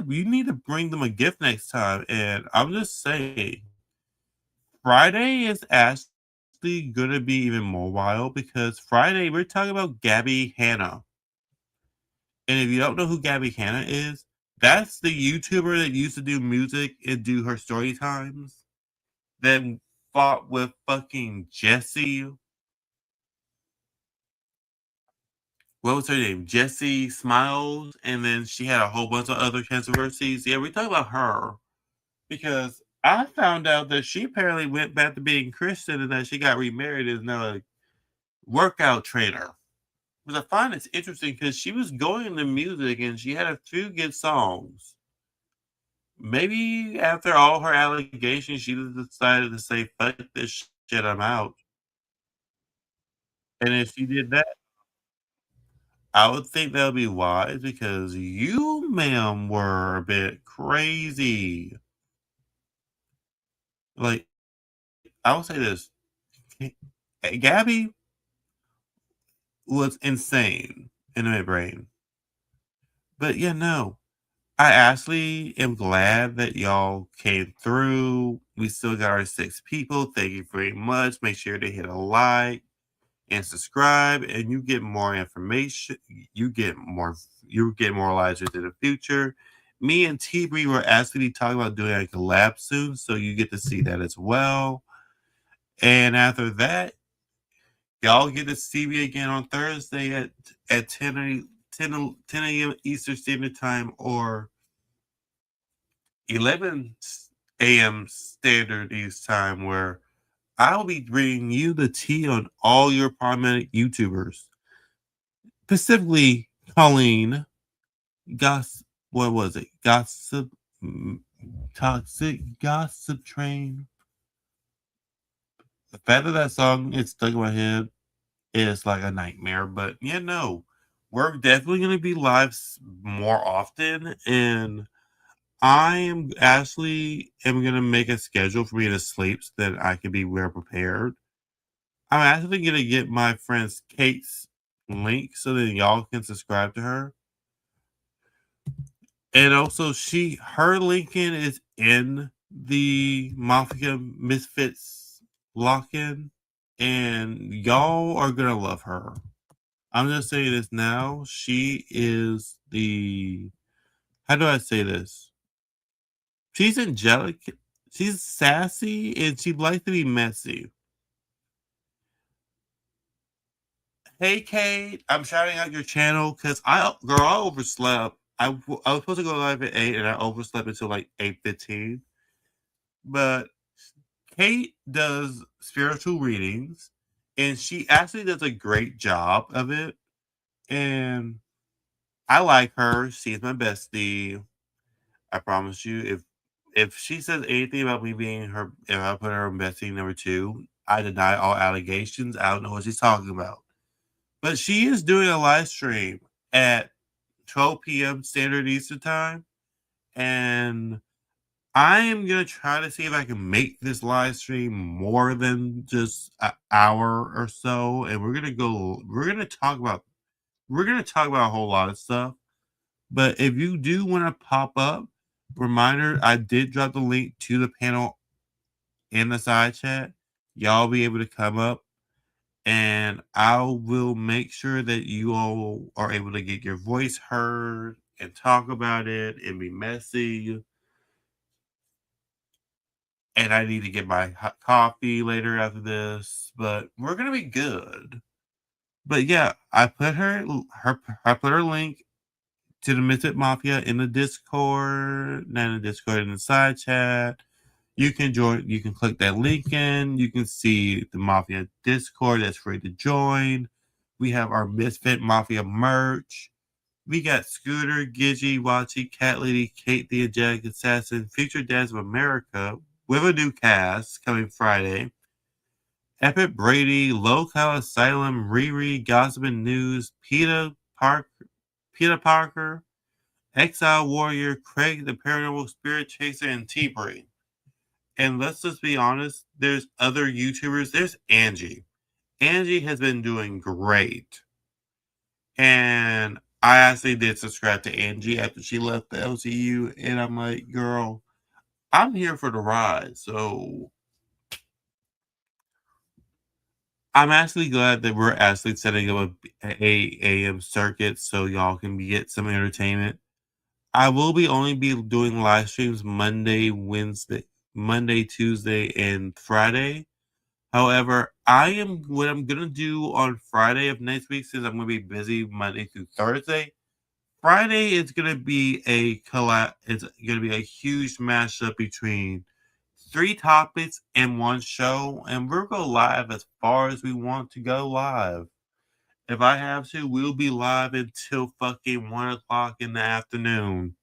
to bring them a gift next time. And I'm just saying, Friday is actually gonna be even more wild because Friday we're talking about Gabby Hanna. And if you don't know who Gabby Hanna is, that's the YouTuber that used to do music and do her story times. That fought with fucking Jesse. What was her name? Jessie Smiles, and then she had a whole bunch of other controversies. Yeah, we talk about her because I found out that she apparently went back to being Christian and that she got remarried as now a workout trainer. But I find it's interesting because she was going into music and she had a few good songs. Maybe after all her allegations, she just decided to say, fuck this shit, I'm out. And if she did that, I would think that would be wise because you, ma'am, were a bit crazy. Like, I will say this Gabby was insane in the midbrain. But yeah, no, I actually am glad that y'all came through. We still got our 6 people. Thank you very much. Make sure to hit a like and subscribe, and you get more information. You get more. You get more lives in the future. Me and T Bree were actually talking about doing a collab soon, so you get to see that as well. And after that, y'all get to see me again on Thursday at 10 a.m. Eastern Standard Time or 11 a.m. Standard East Time, where I'll be bringing you the tea on all your prominent YouTubers, specifically Colleen, Gossip. What was it? Gossip, Toxic Gossip Train. The fact that that song is stuck in my head is like a nightmare. But yeah, no, we're definitely going to be live more often, and I am actually am going to make a schedule for me to sleep so that I can be well prepared. I'm actually going to get my friend's Kate's link so that y'all can subscribe to her. And also, her Lincoln is in the Mafia Misfits lock-in, and y'all are gonna love her. I'm gonna say this now. She is the how do I say this? She's angelic, she's sassy, and she likes to be messy. Hey Kate, I'm shouting out your channel because I overslept. I was supposed to go live at 8 and I overslept until like 8:15. But Kate does spiritual readings and she actually does a great job of it. And I like her. She's my bestie. I promise you. If she says anything about me being her, if I put her in bestie number 2, I deny all allegations. I don't know what she's talking about. But she is doing a live stream at 12 p.m. Standard Eastern Time. And I am gonna try to see if I can make this live stream more than just an hour or so, and we're gonna talk about a whole lot of stuff. But if you do want to pop up, reminder, I did drop the link to the panel in the side chat. Y'all be able to come up, and I will make sure that you all are able to get your voice heard and talk about it and be messy. And I need to get my hot coffee later after this, but we're gonna be good. But yeah, I put her link to the Misfit Mafia in the Discord, not in the Discord, in the side chat. You can join. You can click that link in. You can see the Mafia Discord that's free to join. We have our Misfit Mafia merch. We got Scooter, Gidgy, Watchy, Cat Lady, Kate the Angelic Assassin, Future Dads of America, with a new cast coming Friday. Epic Brady, Local Asylum, Riri, Gossipin' News, Peter Parker, Exile Warrior, Craig the Paranormal Spirit Chaser, and T-Brain. And let's just be honest, there's other YouTubers. There's Angie. Angie has been doing great. And I actually did subscribe to Angie after she left the LCU. And I'm like, girl, I'm here for the ride. So I'm actually glad that we're actually setting up a AM circuit so y'all can get some entertainment. I will be only be doing live streams Monday, Tuesday, and Friday. However, what I'm gonna do on Friday of next week, since I'm gonna be busy Monday through Thursday. Friday is gonna be a collab. It's gonna be a huge mashup between 3 topics in one show, and we'll go live as far as we want to go live. If I have to, we'll be live until fucking 1 o'clock in the afternoon.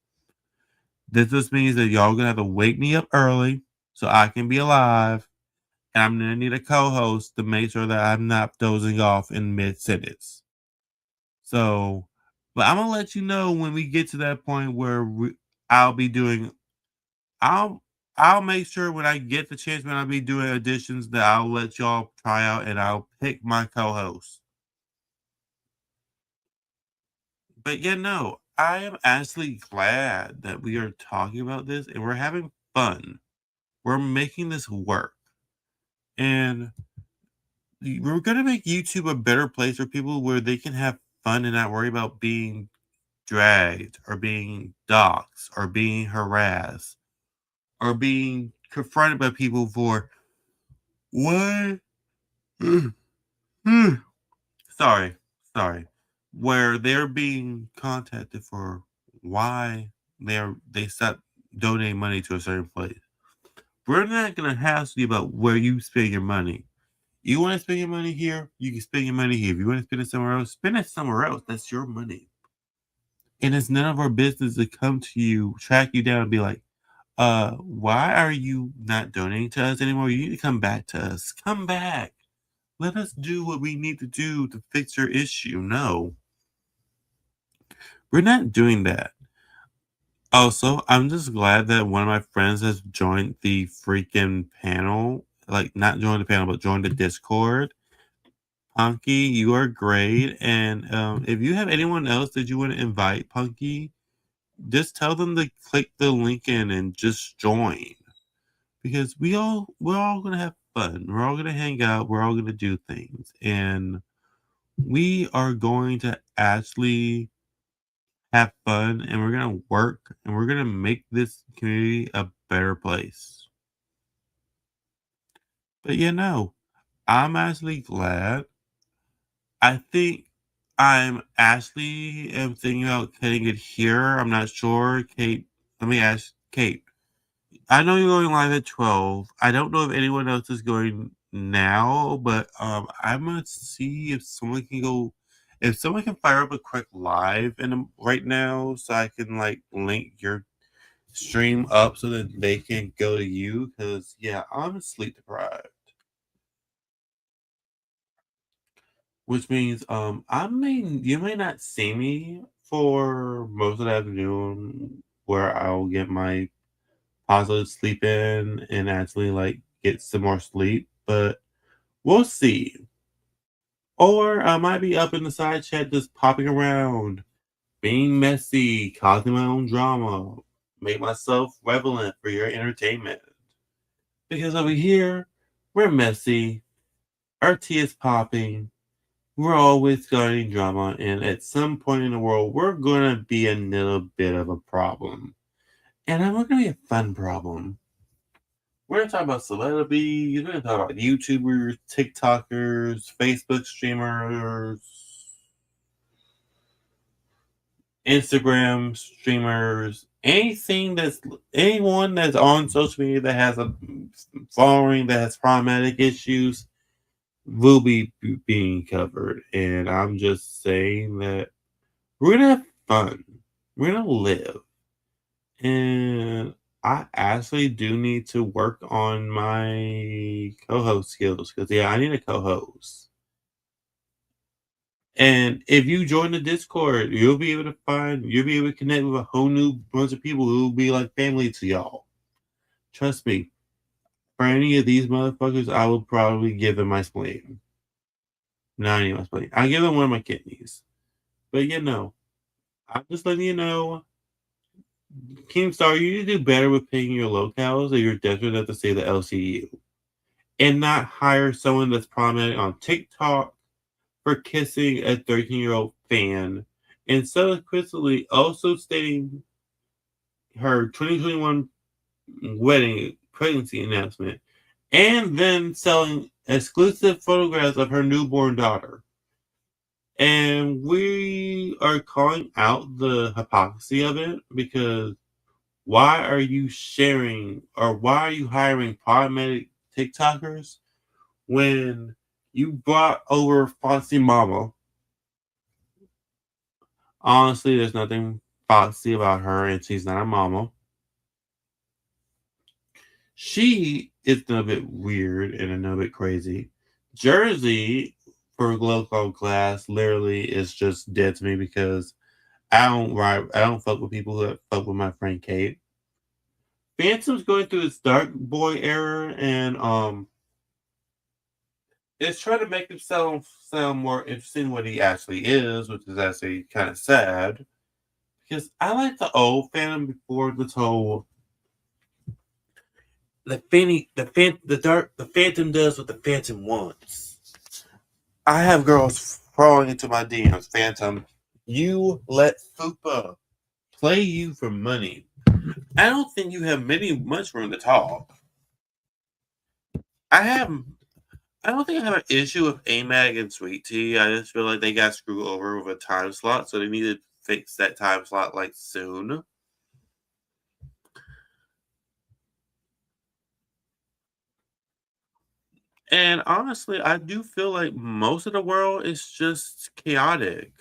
This just means that y'all gonna have to wake me up early so I can be alive, and I'm gonna need a co-host to make sure that I'm not dozing off in mid-sentence. So, but I'm gonna let you know when we get to that point where I'll be doing. I'll I'll make sure when I get the chance when I'll be doing auditions that I'll let y'all try out and I'll pick my co-host. But yeah, no, I am actually glad that we are talking about this and we're having fun. We're making this work. And we're going to make YouTube a better place for people where they can have fun and not worry about being dragged or being doxxed or being harassed or being confronted by people for what? sorry, sorry. Where they're being contacted for why they stopped donating money to a certain place. We're not gonna ask you about where you spend your money. You want to spend your money here, you can spend your money here. If you want to spend it somewhere else, spend it somewhere else. That's your money. And it's none of our business to come to you, track you down, and be like, why are you not donating to us anymore? You need to come back to us. Come back. Let us do what we need to do to fix your issue. No, we're not doing that. Also, I'm just glad that one of my friends has joined the freaking panel. Like, not joined the panel, but joined the Discord. Punky, you are great. And if you have anyone else that you want to invite, Punky, just tell them to click the link in and just join. Because we're all gonna have fun. We're all gonna hang out. We're all gonna do things. And we are going to actually have fun and we're going to work and we're going to make this community a better place. But you know, I'm actually glad. I think I'm actually am thinking about cutting it here. I'm not sure. Kate, let me ask Kate. I know you're going live at 12. I don't know if anyone else is going now, but I'm gonna see if someone can go if someone can fire up a quick live right now so I can like link your stream up so that they can go to you because yeah, I'm sleep deprived. Which means you may not see me for most of the afternoon where I'll get my positive sleep in and actually like get some more sleep, but we'll see. Or I might be up in the side chat just popping around, being messy, causing my own drama, make myself relevant for your entertainment. Because over here, we're messy, our tea is popping, we're always starting drama, and at some point in the world, we're gonna be a little bit of a problem. And I'm gonna be a fun problem. We're going to talk about celebrities. We're going to talk about YouTubers, TikTokers, Facebook streamers, Instagram streamers, anyone that's on social media that has a following that has problematic issues will be being covered. And I'm just saying that we're going to have fun. We're going to live. And I actually do need to work on my co-host skills because yeah, I need a co-host. And if you join the Discord, you'll be able to connect with a whole new bunch of people who will be like family to y'all. Trust me, for any of these motherfuckers, I will probably give them my spleen. Not any of my spleen. I give them one of my kidneys. But I'm just letting you know, Keemstar, you need to do better with picking your locales, or you're desperate enough to say the LCU. And not hire someone that's prominent on TikTok for kissing a 13-year-old fan, and subsequently also stating her 2021 wedding pregnancy announcement, and then selling exclusive photographs of her newborn daughter. And we are calling out the hypocrisy of it, because why are you sharing, or why are you hiring problematic TikTokers when you brought over Foxy Mama? Honestly, there's nothing foxy about her, and she's not a mama. She is a bit weird and a little bit crazy. Jersey, for local class, literally is just dead to me, because I don't fuck with people who fuck with my friend Kate. Phantom's going through its dark boy era, and it's trying to make him sound more interesting than what he actually is, which is actually kind of sad. Because I like the old Phantom before this whole the Phantom does what the Phantom wants. I have girls crawling into my DMs. Phantom, you let Fupa play you for money. I don't think you have much room to talk. I don't think I have an issue with AMAG and Sweet Tea. I just feel like they got screwed over with a time slot, so they need to fix that time slot like soon. And honestly, I do feel like most of the world is just chaotic.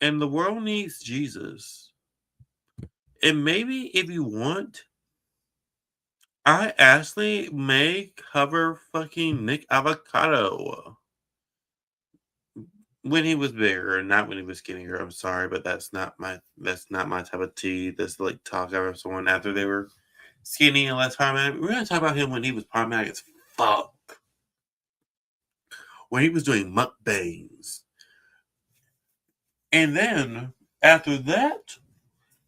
And the world needs Jesus. And maybe if you want, I actually may cover fucking Nick Avocado when he was bigger, not when he was skinnier. I'm sorry, but that's not my type of tea. That's like talk about someone after they were skinny and less problematic. We're gonna talk about him when he was problematic as fuck. When he was doing mukbangs. And then after that,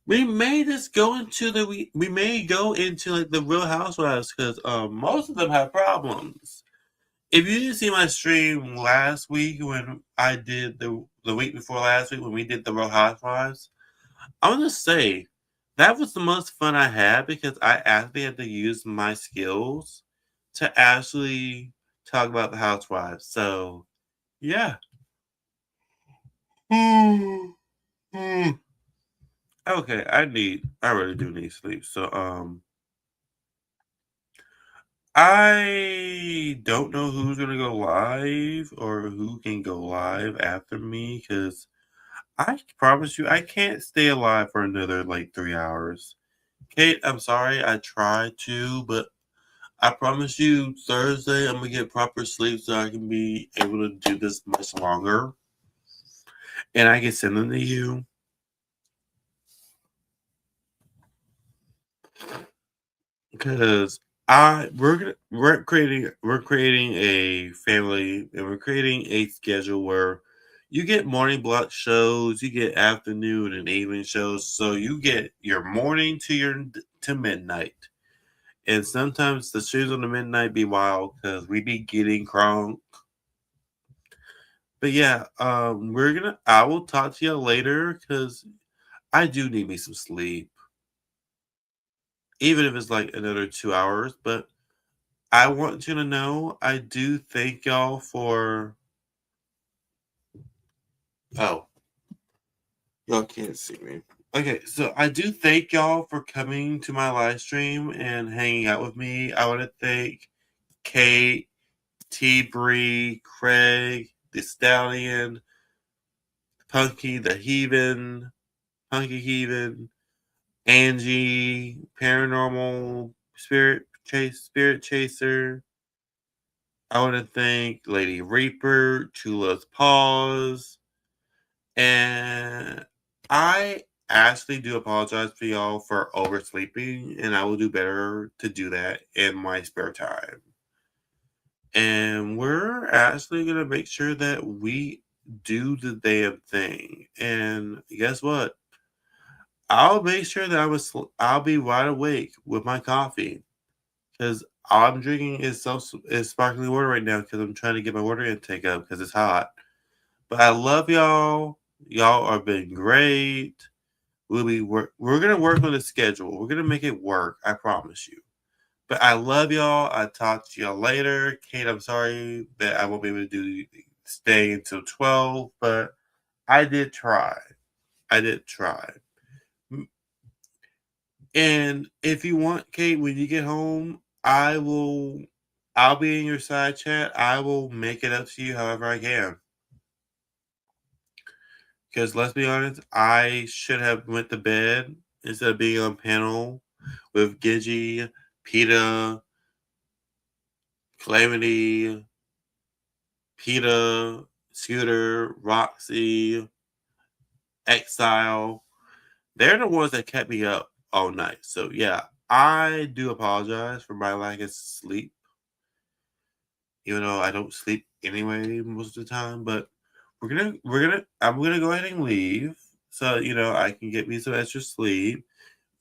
we may just go into we may go into like the Real Housewives, because most of them have problems. If you didn't see my stream last week when I did the week before last week when we did the Real Housewives, I want to say that was the most fun I had, because I actually had to use my skills to actually talk about the Housewives. So yeah. Okay, I really do need sleep. So I don't know who's gonna go live or who can go live after me, because I promise you I can't stay alive for another like 3 hours. Kate, I'm sorry, I tried to, but I promise you Thursday I'm gonna get proper sleep so I can be able to do this much longer. And I can send them to you. Because we're creating a family, and we're creating a schedule where you get morning block shows, you get afternoon and evening shows, so you get your morning to midnight. And sometimes the shows on the midnight be wild because we be getting crunk. But yeah, I will talk to you later, because I do need me some sleep, even if it's like another 2 hours. But I want you to know I do thank y'all for. Oh, y'all can't see me. Okay, so I do thank y'all for coming to my live stream and hanging out with me. I want to thank Kate, T. Bree, Craig, the Stallion, Punky the Heathen, Punky Heathen, Angie, Paranormal Spirit Chaser. I want to thank Lady Reaper, Chula's Paws, and I actually do apologize for y'all for oversleeping, and I will do better to do that in my spare time. And we're actually going to make sure that we do the damn thing. And guess what? I'll make sure that I'll be wide awake with my coffee because all I'm drinking is sparkling water right now because I'm trying to get my water intake up because it's hot. But I love y'all. Y'all have been great. We're gonna work on the schedule. We're gonna make it work. I promise you. But I love y'all. I'll talk to y'all later. Kate, I'm sorry that I won't be able to stay until 12, but I did try. I did try. And if you want, Kate, when you get home, I'll be in your side chat. I will make it up to you however I can. Because let's be honest, I should have went to bed instead of being on panel with Gigi, PETA, Calamity, PETA, Scooter, Roxy, Exile. They're the ones that kept me up all night. So yeah, I do apologize for my lack of sleep. Even though I don't sleep anyway most of the time, but I'm gonna go ahead and leave so I can get me some extra sleep.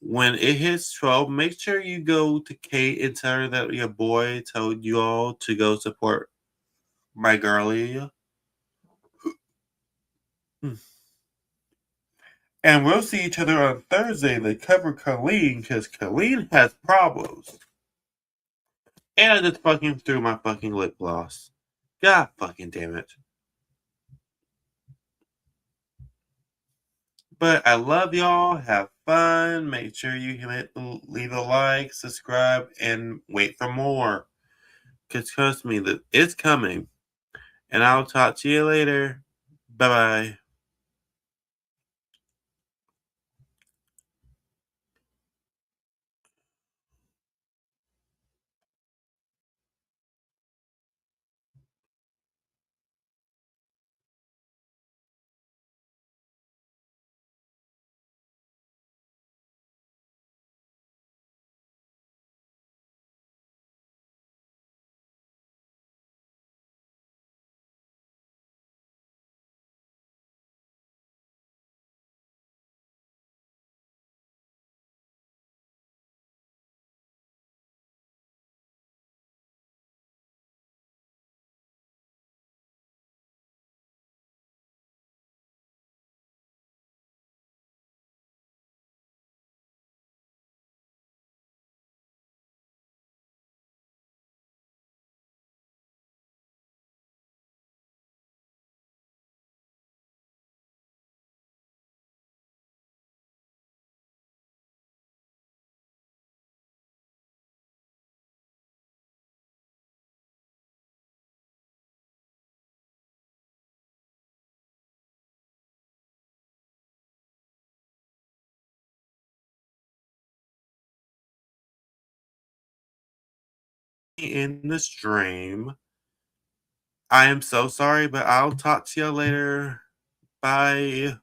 When it hits 12, make sure you go to Kate and tell her that your boy told you all to go support my girlie. And we'll see each other on Thursday to cover Colleen because Colleen has problems. And I just fucking threw my fucking lip gloss. God fucking damn it. But I love y'all. Have fun. Make sure you leave a like, subscribe, and wait for more. Because trust me, that it's coming. And I'll talk to you later. Bye bye. In the stream. I am so sorry, but I'll talk to you later. Bye.